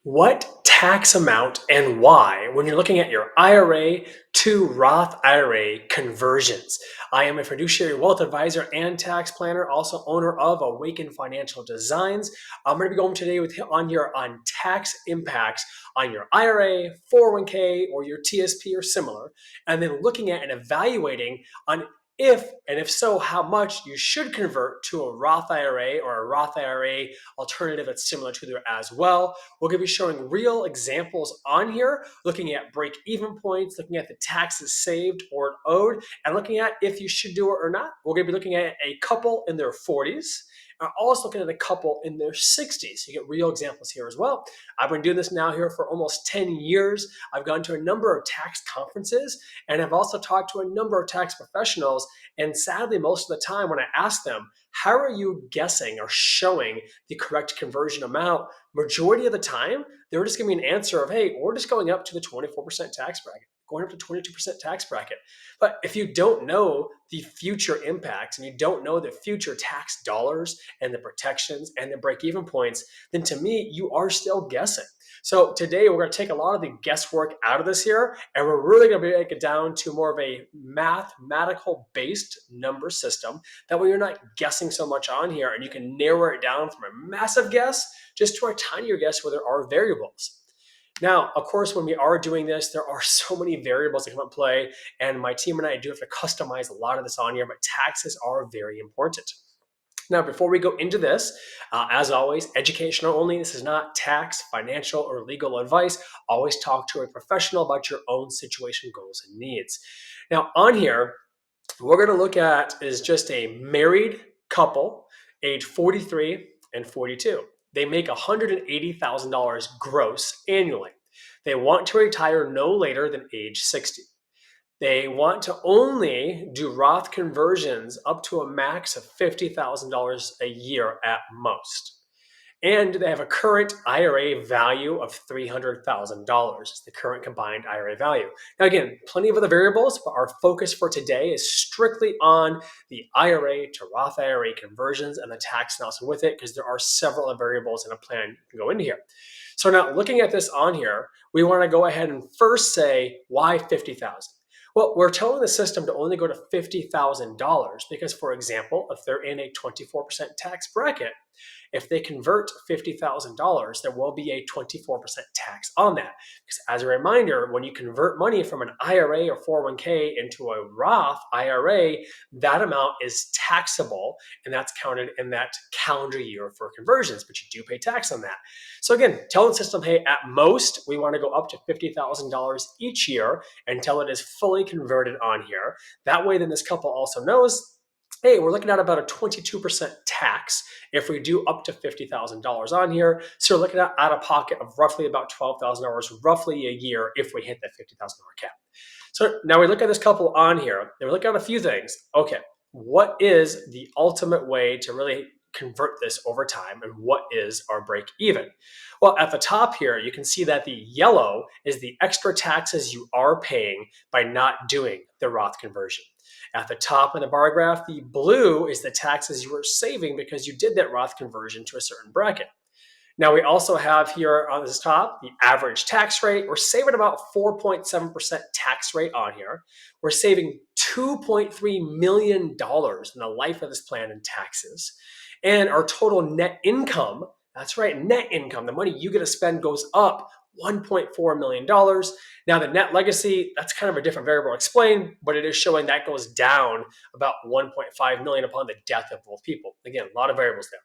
What tax amount and why when you're looking at your IRA to Roth IRA conversions? I am a fiduciary wealth advisor and tax planner, also owner of Awaken Financial Designs. I'm going to be going today on tax impacts on your IRA, 401k, or your TSP or similar, and then looking at and evaluating on if so, how much you should convert to a Roth IRA or a Roth IRA alternative that's similar to there as well. We're going to be showing real examples on here, looking at break-even points, looking at the taxes saved or owed, and looking at if you should do it or not. We're going to be looking at a couple in their 40s, and also looking at a couple in their 60s. You get real examples here as well. I've been doing this now here for almost 10 years. I've gone to a number of tax conferences, and I've also talked to a number of tax professionals. And sadly, most of the time when I ask them, how are you guessing or showing the correct conversion amount? Majority of the time, they were just giving me an answer of, hey, we're just going up to the 24% tax bracket, going up to 22% tax bracket. But if you don't know the future impacts and you don't know the future tax dollars and the protections and the break-even points, then to me, you are still guessing. So today we're going to take a lot of the guesswork out of this here, and we're really going to break it down to more of a mathematical based number system. That way you're not guessing so much on here, and you can narrow it down from a massive guess just to a tinier guess where there are variables. Now, of course, when we are doing this, there are so many variables that come into play, and my team and I do have to customize a lot of this on here, but taxes are very important. Now, before we go into this, as always, educational only. This is not tax, financial, or legal advice. Always talk to a professional about your own situation, goals, and needs. Now, on here, what we're going to look at is just a married couple, age 43 and 42. They make $180,000 gross annually. They want to retire no later than age 60. They want to only do Roth conversions up to a max of $50,000 a year at most. And they have a current IRA value of $300,000. It's the current combined IRA value. Now, again, plenty of other variables, but our focus for today is strictly on the IRA to Roth IRA conversions and the tax analysis with it, because there are several variables in a plan you can go into here. So now looking at this on here, we want to go ahead and first say, why 50,000? Well, we're telling the system to only go to $50,000 because, for example, if they're in a 24% tax bracket, if they convert $50,000, there will be a 24% tax on that. Because as a reminder, when you convert money from an IRA or 401k into a Roth IRA, that amount is taxable, and that's counted in that calendar year for conversions, but you do pay tax on that. So again, tell the system, hey, at most, we want to go up to $50,000 each year until it is fully converted on here. That way, then this couple also knows, hey, we're looking at about a 22% tax if we do up to $50,000 on here. So we're looking at out of pocket of roughly about $12,000 roughly a year if we hit that $50,000 cap. So now we look at this couple on here. They look at a few things. Okay, what is the ultimate way to really convert this over time, and what is our break even? Well, at the top here, you can see that the yellow is the extra taxes you are paying by not doing the Roth conversion. At the top of the bar graph, the blue is the taxes you were saving because you did that Roth conversion to a certain bracket. Now we also have here on this top, the average tax rate. We're saving about 4.7% tax rate on here. We're saving $2.3 million in the life of this plan in taxes. And our total net income, that's right, net income, the money you get to spend goes up $1.4 million. Now the net legacy, that's kind of a different variable to explain, but it is showing that goes down about 1.5 million upon the death of both people. Again, a lot of variables there.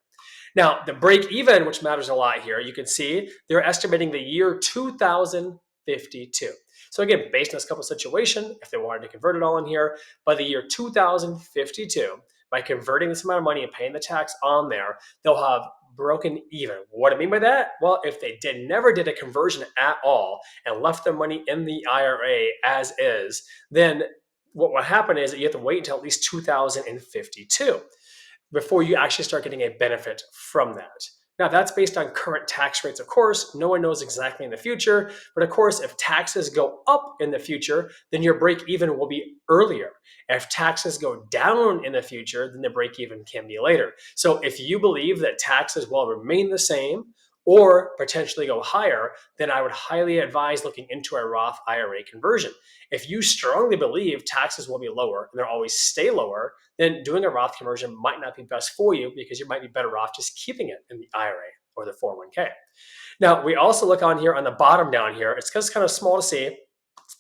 Now, the break even, which matters a lot here, you can see they're estimating the year 2052. So again, based on this couple situation, if they wanted to convert it all in here, by the year 2052, by converting this amount of money and paying the tax on there, they'll have broken even. What do I mean by that? Well, if they never did a conversion at all and left their money in the IRA as is, then what will happen is that you have to wait until at least 2052 before you actually start getting a benefit from that. Now, that's based on current tax rates, of course. No one knows exactly in the future. But of course, if taxes go up in the future, then your break even will be earlier. If taxes go down in the future, then the break even can be later. So if you believe that taxes will remain the same or potentially go higher, then I would highly advise looking into a Roth IRA conversion. If you strongly believe taxes will be lower and they'll always stay lower, then doing a Roth conversion might not be best for you because you might be better off just keeping it in the IRA or the 401k. Now, we also look on here on the bottom down here, it's because it's kind of small to see.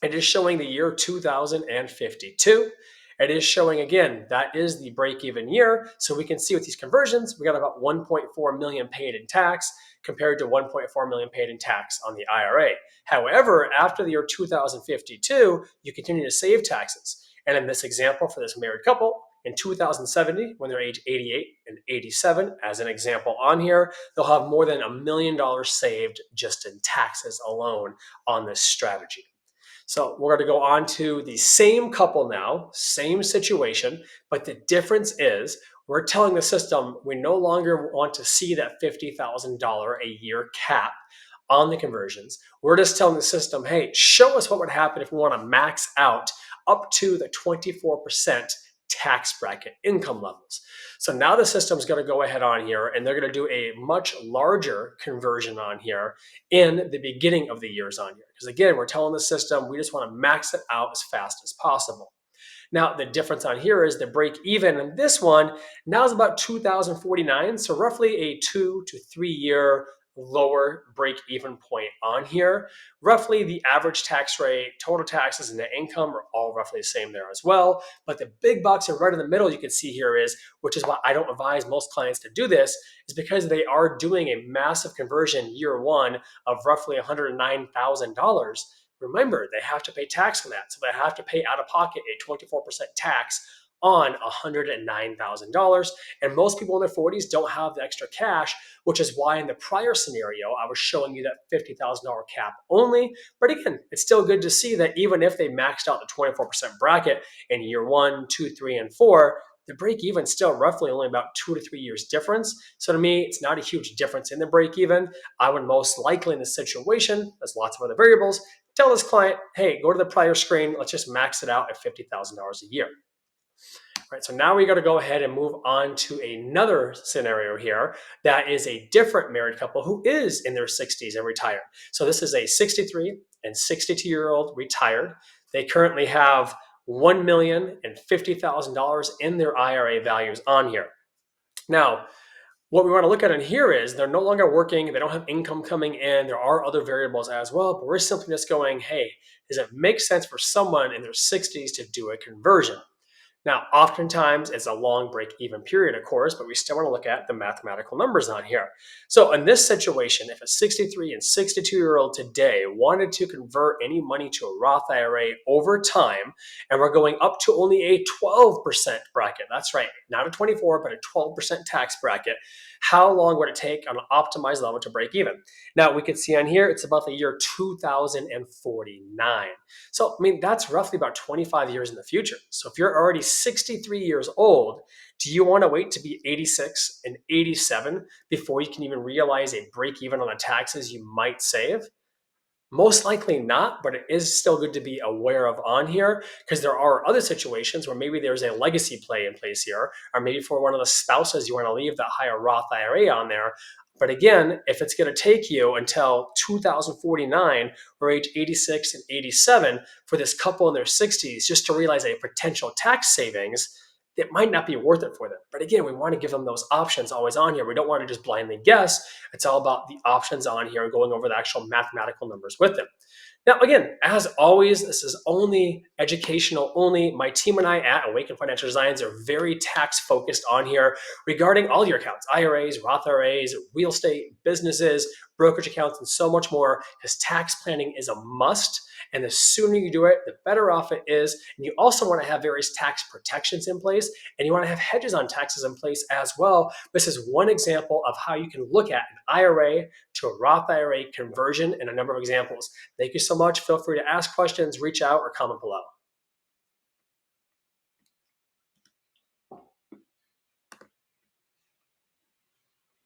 It is showing the year 2052. It is showing again, that is the break even year. So we can see with these conversions, we got about 1.4 million paid in tax compared to 1.4 million paid in tax on the IRA. However, after the year 2052, you continue to save taxes. And in this example for this married couple, in 2070, when they're age 88 and 87, as an example on here, they'll have more than $1 million saved just in taxes alone on this strategy. So we're going to go on to the same couple now, same situation, but the difference is we're telling the system we no longer want to see that $50,000 a year cap on the conversions. We're just telling the system, hey, show us what would happen if we want to max out up to the 24% tax bracket income levels. So now the system's going to go ahead on here and they're going to do a much larger conversion on here in the beginning of the years on here. Because again, we're telling the system we just want to max it out as fast as possible. Now, the difference on here is the break even in this one now is about 2049, so roughly a 2 to 3 year lower break even point on here. Roughly the average tax rate, total taxes, and net income are all roughly the same there as well. But the big bucks and right in the middle you can see here is, which is why I don't advise most clients to do this, is because they are doing a massive conversion year one of roughly $109,000. Remember, they have to pay tax on that. So they have to pay out of pocket a 24% tax on $109,000. And most people in their 40s don't have the extra cash, which is why in the prior scenario, I was showing you that $50,000 cap only. But again, it's still good to see that even if they maxed out the 24% bracket in year 1, 2, 3, and 4, the break even still roughly only about 2 to 3 years difference. So to me, it's not a huge difference in the break even. I would most likely in this situation, there's lots of other variables, tell this client, hey, go to the prior screen, let's just max it out at $50,000 a year. Right, so now we got to go ahead and move on to another scenario here that is a different married couple who is in their 60s and retired. So this is a 63 and 62-year-old retired. They currently have $1,050,000 in their IRA values on here. Now, what we want to look at in here is they're no longer working, they don't have income coming in, there are other variables as well, but we're simply just going, hey, does it make sense for someone in their 60s to do a conversion? Now, oftentimes it's a long break-even period, of course, but we still want to look at the mathematical numbers on here. So in this situation, if a 63 and 62-year-old today wanted to convert any money to a Roth IRA over time, and we're going up to only a 12% bracket, that's right, not a 24, but a 12% tax bracket, how long would it take on an optimized level to break even? Now, we can see on here, it's about the year 2049. So, I mean, that's roughly about 25 years in the future. So if you're already 63 years old, do you want to wait to be 86 and 87 before you can even realize a break even on the taxes you might save? Most likely not, but it is still good to be aware of on here because there are other situations where maybe there's a legacy play in place here, or maybe for one of the spouses you want to leave that higher Roth IRA on there. But again, if it's going to take you until 2049 or age 86 and 87 for this couple in their 60s just to realize a potential tax savings, it might not be worth it for them. But again, we want to give them those options always on here. We don't want to just blindly guess. It's all about the options on here and going over the actual mathematical numbers with them. Now, again, as always, this is only educational only. My team and I at Awaken Financial Designs are very tax focused on here regarding all your accounts, IRAs, Roth IRAs, real estate, businesses, brokerage accounts, and so much more, because tax planning is a must. And the sooner you do it, the better off it is. And you also want to have various tax protections in place, and you want to have hedges on taxes in place as well. This is one example of how you can look at an IRA to a Roth IRA conversion and a number of examples. Thank you so much. Feel free to ask questions, reach out, or comment below.